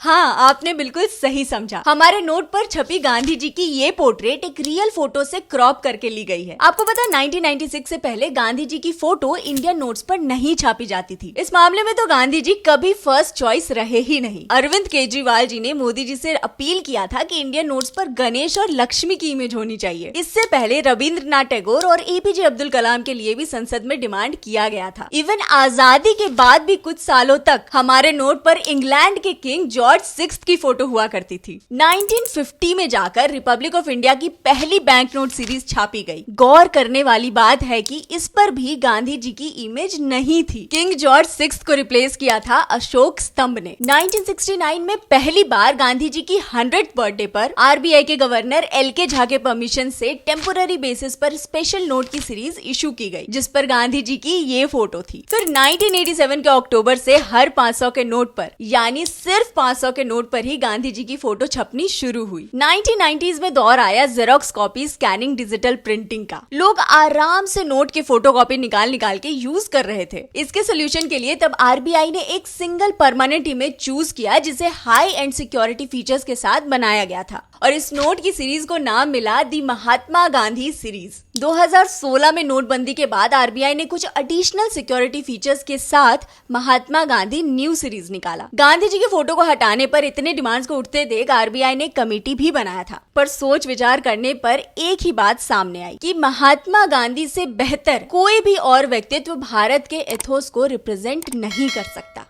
हाँ, आपने बिल्कुल सही समझा। हमारे नोट पर छपी गांधी जी की ये पोर्ट्रेट एक रियल फोटो से क्रॉप करके ली गई है। आपको पता 1996 से पहले गांधी जी की फोटो इंडियन नोट्स पर नहीं छापी जाती थी। इस मामले में तो गांधी जी कभी फर्स्ट चॉइस रहे ही नहीं। अरविंद केजरीवाल जी ने मोदी जी से अपील किया था कि इंडियन नोट्स पर गणेश और लक्ष्मी की इमेज होनी चाहिए। इससे पहले रविंद्रनाथ टैगोर और एपीजे अब्दुल कलाम के लिए भी संसद में डिमांड किया गया था। इवन आजादी के बाद भी कुछ सालों तक हमारे नोट पर इंग्लैंड के किंग जॉर्ज 6 की फोटो हुआ करती थी। 1950 में जाकर रिपब्लिक ऑफ इंडिया की पहली बैंक नोट सीरीज छापी गई। गौर करने वाली बात है कि इस पर भी गांधी जी की इमेज नहीं थी। किंग जॉर्ज 6 को रिप्लेस किया था अशोक स्तंभ ने। 1969 में पहली बार गांधी जी की 100th बर्थडे पर आरबीआई के गवर्नर एलके झा के परमिशन से टेम्पोररी बेसिस पर स्पेशल नोट की सीरीज इशू की गई, जिस पर गांधी जी की ये फोटो थी। फिर 1987 के अक्टूबर से हर 500 के नोट पर, यानी सिर्फ 500 के नोट पर ही गांधी जी की फोटो छपनी शुरू हुई। 1990s में दौर आया xerox copy scanning digital printing का। लोग आराम से नोट के फोटो कॉपी निकाल के यूज कर रहे थे। इसके सोल्यूशन के लिए तब आरबीआई ने एक सिंगल परमानेंट इमेज चूज किया, जिसे हाई एंड सिक्योरिटी फीचर्स के साथ बनाया गया था, और इस नोट की सीरीज को नाम मिला दी महात्मा गांधी सीरीज। 2016 में नोटबंदी के बाद आरबीआई ने कुछ एडिशनल सिक्योरिटी फीचर्स के साथ महात्मा गांधी न्यू सीरीज निकाला। गांधी जी के फोटो को हटाने पर इतने डिमांड्स को उठते देख आरबीआई ने कमेटी भी बनाया था, पर सोच विचार करने पर एक ही बात सामने आई कि महात्मा गांधी से बेहतर कोई भी और व्यक्तित्व भारत के एथोस को रिप्रेजेंट नहीं कर सकता।